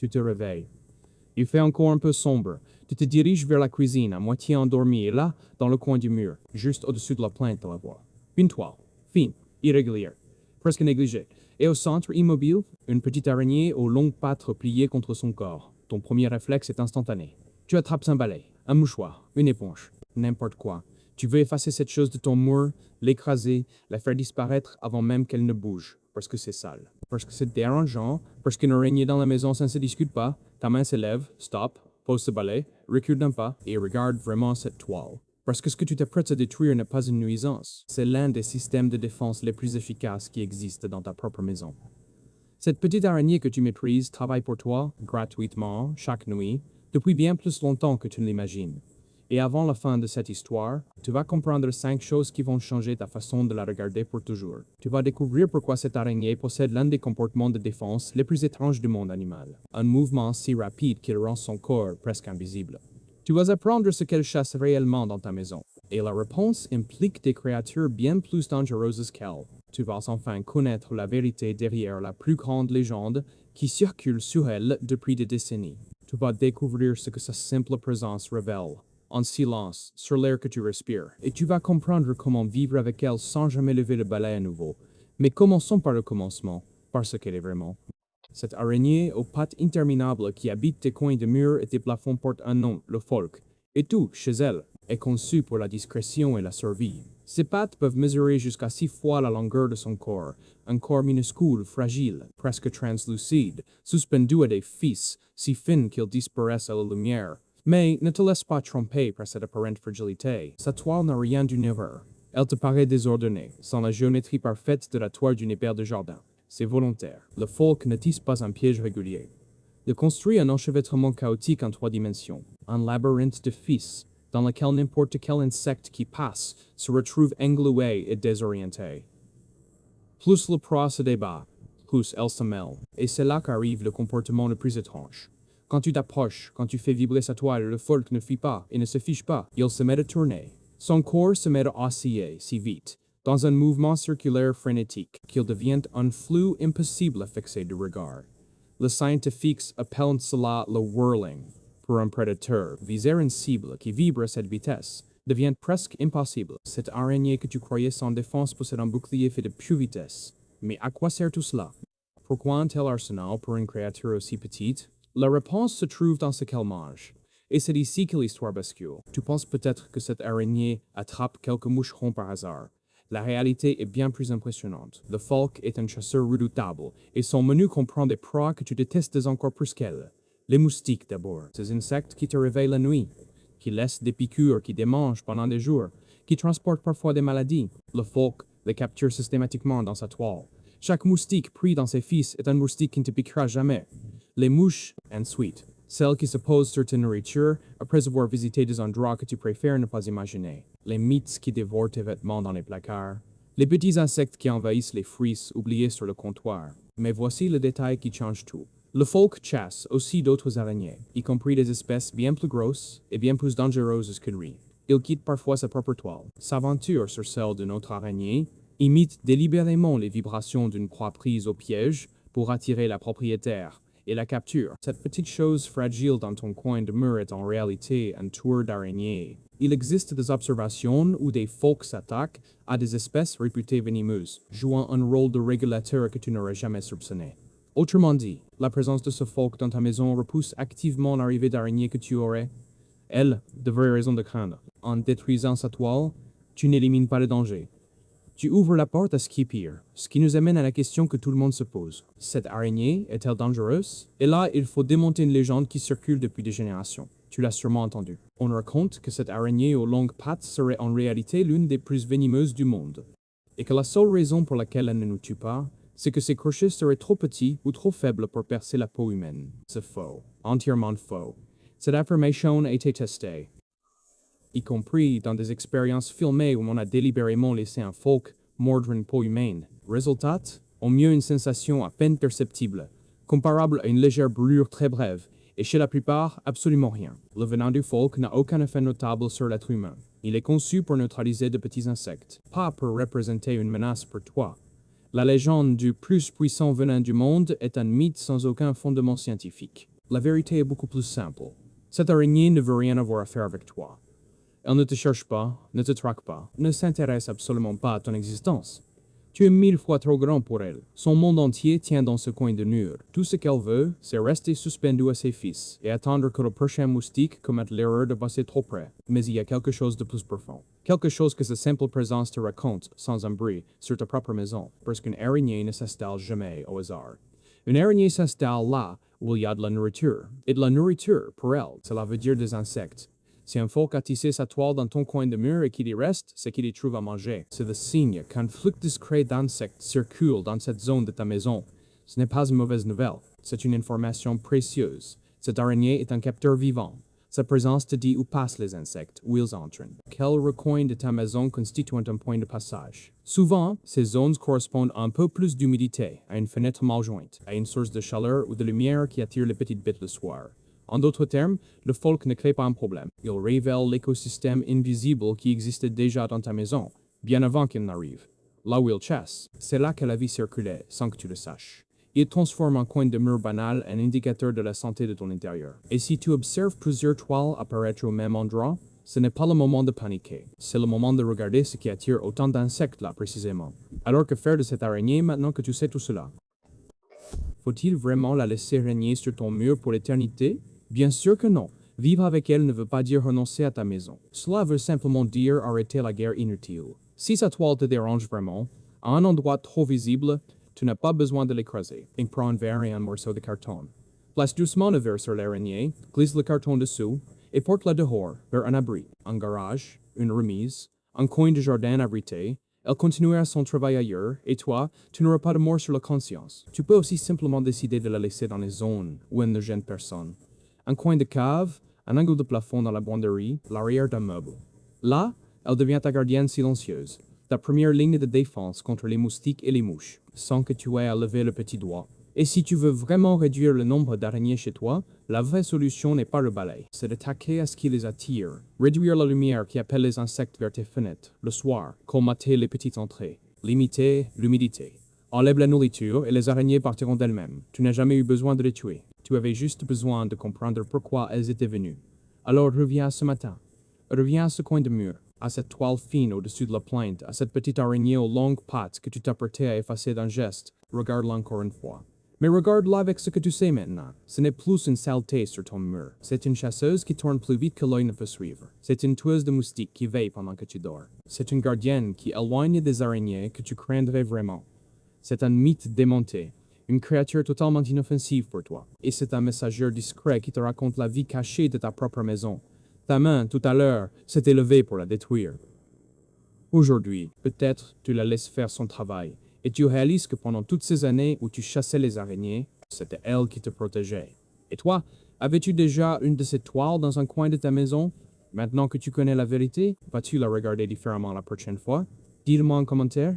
Tu te réveilles. Il fait encore un peu sombre. Tu te diriges vers la cuisine, à moitié endormi, et là, dans le coin du mur, juste au-dessus de la plainte de la voie, une toile, fine, irrégulière, presque négligée. Et au centre, immobile, une petite araignée aux longues pattes repliées contre son corps. Ton premier réflexe est instantané. Tu attrapes un balai, un mouchoir, une éponge, n'importe quoi. Tu veux effacer cette chose de ton mur, l'écraser, la faire disparaître avant même qu'elle ne bouge, parce que c'est sale, parce que c'est dérangeant, parce qu'une araignée dans la maison, ça ne se discute pas. Ta main s'élève, stop, pose ce balai, recule d'un pas et regarde vraiment cette toile. Parce que ce que tu t'apprêtes à détruire n'est pas une nuisance, c'est l'un des systèmes de défense les plus efficaces qui existent dans ta propre maison. Cette petite araignée que tu méprises travaille pour toi, gratuitement, chaque nuit, depuis bien plus longtemps que tu ne l'imagines. Et avant la fin de cette histoire, tu vas comprendre 5 choses qui vont changer ta façon de la regarder pour toujours. Tu vas découvrir pourquoi cette araignée possède l'un des comportements de défense les plus étranges du monde animal. Un mouvement si rapide qu'il rend son corps presque invisible. Tu vas apprendre ce qu'elle chasse réellement dans ta maison. Et la réponse implique des créatures bien plus dangereuses qu'elle. Tu vas enfin connaître la vérité derrière la plus grande légende qui circule sur elle depuis des décennies. Tu vas découvrir ce que sa simple présence révèle. En silence, sur l'air que tu respires, et tu vas comprendre comment vivre avec elle sans jamais lever le balai à nouveau. Mais commençons par le commencement, par ce qu'elle est vraiment. Cette araignée aux pattes interminables qui habite tes coins de murs et tes plafonds porte un nom, le pholque. Et tout, chez elle, est conçu pour la discrétion et la survie. Ses pattes peuvent mesurer jusqu'à 6 fois la longueur de son corps, un corps minuscule, fragile, presque translucide, suspendu à des fils, si fins qu'ils disparaissent à la lumière. Mais ne te laisse pas tromper par cette apparente fragilité. Sa toile n'a rien d'une erreur. Elle te paraît désordonnée, sans la géométrie parfaite de la toile d'une hébert de jardin. C'est volontaire. Le pholque ne tisse pas un piège régulier. Il construit un enchevêtrement chaotique en 3 dimensions, un labyrinthe de fils, dans lequel n'importe quel insecte qui passe se retrouve englué et désorienté. Plus le proie se débat, plus elle se mêle, et c'est là qu'arrive le comportement le plus étrange. Quand tu t'approches, quand tu fais vibrer sa toile, le pholque ne fuit pas et ne se fiche pas. Il se met à tourner. Son corps se met à osciller si vite, dans un mouvement circulaire frénétique, qu'il devient un flou impossible à fixer du regard. Les scientifiques appellent cela le whirling. Pour un prédateur, viser une cible qui vibre à cette vitesse devient presque impossible. Cette araignée que tu croyais sans défense possède un bouclier fait de pure vitesse. Mais à quoi sert tout cela? Pourquoi un tel arsenal pour une créature aussi petite? La réponse se trouve dans ce qu'elle mange. Et c'est ici que l'histoire bascule. Tu penses peut-être que cette araignée attrape quelques moucherons par hasard. La réalité est bien plus impressionnante. Le pholque est un chasseur redoutable, et son menu comprend des proies que tu détestes encore plus qu'elle. Les moustiques d'abord, ces insectes qui te réveillent la nuit, qui laissent des piqûres, qui démangent pendant des jours, qui transportent parfois des maladies. Le pholque les capture systématiquement dans sa toile. Chaque moustique pris dans ses fils est un moustique qui ne te piquera jamais. Les mouches, ensuite, celles qui se posent sur ta nourriture après avoir visité des endroits que tu préfères ne pas imaginer. Les mites qui dévorent tes vêtements dans les placards. Les petits insectes qui envahissent les fruits oubliés sur le comptoir. Mais voici le détail qui change tout. Le pholque chasse aussi d'autres araignées, y compris des espèces bien plus grosses et bien plus dangereuses que lui. Il quitte parfois sa propre toile, s'aventure sur celle d'une autre araignée, imite délibérément les vibrations d'une proie prise au piège pour attirer la propriétaire, et la capture. Cette petite chose fragile dans ton coin de mur est en réalité un tueur d'araignées. Il existe des observations où des pholques s'attaquent à des espèces réputées venimeuses, jouant un rôle de régulateur que tu n'aurais jamais soupçonné. Autrement dit, la présence de ce pholque dans ta maison repousse activement l'arrivée d'araignées que tu aurais, elle, de vraies raisons de craindre. En détruisant sa toile, tu n'élimines pas le danger. Tu ouvres la porte à ce qui est pire, ce qui nous amène à la question que tout le monde se pose. Cette araignée est-elle dangereuse? Et là, il faut démonter une légende qui circule depuis des générations. Tu l'as sûrement entendu. On raconte que cette araignée aux longues pattes serait en réalité l'une des plus venimeuses du monde. Et que la seule raison pour laquelle elle ne nous tue pas, c'est que ses crochets seraient trop petits ou trop faibles pour percer la peau humaine. C'est faux. Entièrement faux. Cette affirmation a été testée, y compris dans des expériences filmées où on a délibérément laissé un pholque mordre une peau humaine. Résultat, au mieux une sensation à peine perceptible, comparable à une légère brûlure très brève, et chez la plupart, absolument rien. Le venin du pholque n'a aucun effet notable sur l'être humain. Il est conçu pour neutraliser de petits insectes, pas pour représenter une menace pour toi. La légende du plus puissant venin du monde est un mythe sans aucun fondement scientifique. La vérité est beaucoup plus simple. Cette araignée ne veut rien avoir à faire avec toi. Elle ne te cherche pas, ne te traque pas, ne s'intéresse absolument pas à ton existence. Tu es 1000 fois trop grand pour elle. Son monde entier tient dans ce coin de mur. Tout ce qu'elle veut, c'est rester suspendue à ses fils et attendre que le prochain moustique commette l'erreur de passer trop près. Mais il y a quelque chose de plus profond. Quelque chose que sa simple présence te raconte, sans un bruit, sur ta propre maison, parce qu'une araignée ne s'installe jamais au hasard. Une araignée s'installe là où il y a de la nourriture. Et de la nourriture, pour elle, cela veut dire des insectes. Si un pholque a tissé sa toile dans ton coin de mur et qu'il y reste, c'est qu'il y trouve à manger. C'est le signe qu'un flux discret d'insectes circule dans cette zone de ta maison. Ce n'est pas une mauvaise nouvelle, c'est une information précieuse. Cette araignée est un capteur vivant. Sa présence te dit où passent les insectes, où ils entrent. Quel recoin de ta maison constitue un point de passage. Souvent, ces zones correspondent à un peu plus d'humidité, à une fenêtre mal jointe, à une source de chaleur ou de lumière qui attire les petites bêtes le soir. En d'autres termes, le pholque ne crée pas un problème. Il révèle l'écosystème invisible qui existait déjà dans ta maison, bien avant qu'il n'arrive. Là où il chasse, c'est là que la vie circulait, sans que tu le saches. Il transforme un coin de mur banal en indicateur de la santé de ton intérieur. Et si tu observes plusieurs toiles apparaître au même endroit, ce n'est pas le moment de paniquer. C'est le moment de regarder ce qui attire autant d'insectes là précisément. Alors que faire de cette araignée maintenant que tu sais tout cela? Faut-il vraiment la laisser régner sur ton mur pour l'éternité? Bien sûr que non. Vivre avec elle ne veut pas dire renoncer à ta maison. Cela veut simplement dire arrêter la guerre inutile. Si sa toile te dérange vraiment, à un endroit trop visible, tu n'as pas besoin de l'écraser. Prends un verre et un morceau de carton. Place doucement le verre sur l'araignée, glisse le carton dessous, et porte-la dehors, vers un abri, un garage, une remise, un coin de jardin abrité. Elle continuera son travail ailleurs, et toi, tu n'auras pas de mort sur la conscience. Tu peux aussi simplement décider de la laisser dans les zones où elle ne gêne personne. Un coin de cave, un angle de plafond dans la buanderie, l'arrière d'un meuble. Là, elle devient ta gardienne silencieuse, ta première ligne de défense contre les moustiques et les mouches, sans que tu aies à lever le petit doigt. Et si tu veux vraiment réduire le nombre d'araignées chez toi, la vraie solution n'est pas le balai, c'est d'attaquer à ce qui les attire. Réduire la lumière qui appelle les insectes vers tes fenêtres, le soir, colmater les petites entrées, limiter l'humidité. Enlève la nourriture et les araignées partiront d'elles-mêmes. Tu n'as jamais eu besoin de les tuer. Tu avais juste besoin de comprendre pourquoi elles étaient venues. Alors reviens à ce matin. Reviens à ce coin de mur, à cette toile fine au-dessus de la plainte, à cette petite araignée aux longues pattes que tu t'apprêtais à effacer d'un geste. Regarde-la encore une fois. Mais regarde-la avec ce que tu sais maintenant. Ce n'est plus une saleté sur ton mur. C'est une chasseuse qui tourne plus vite que l'œil ne peut suivre. C'est une tueuse de moustiques qui veille pendant que tu dors. C'est une gardienne qui éloigne des araignées que tu craindrais vraiment. C'est un mythe démonté. Une créature totalement inoffensive pour toi. Et c'est un messager discret qui te raconte la vie cachée de ta propre maison. Ta main, tout à l'heure, s'est élevée pour la détruire. Aujourd'hui, peut-être tu la laisses faire son travail, et tu réalises que pendant toutes ces années où tu chassais les araignées, c'était elle qui te protégeait. Et toi, avais-tu déjà une de ces toiles dans un coin de ta maison? Maintenant que tu connais la vérité, vas-tu la regarder différemment la prochaine fois? Dis-le-moi en commentaire.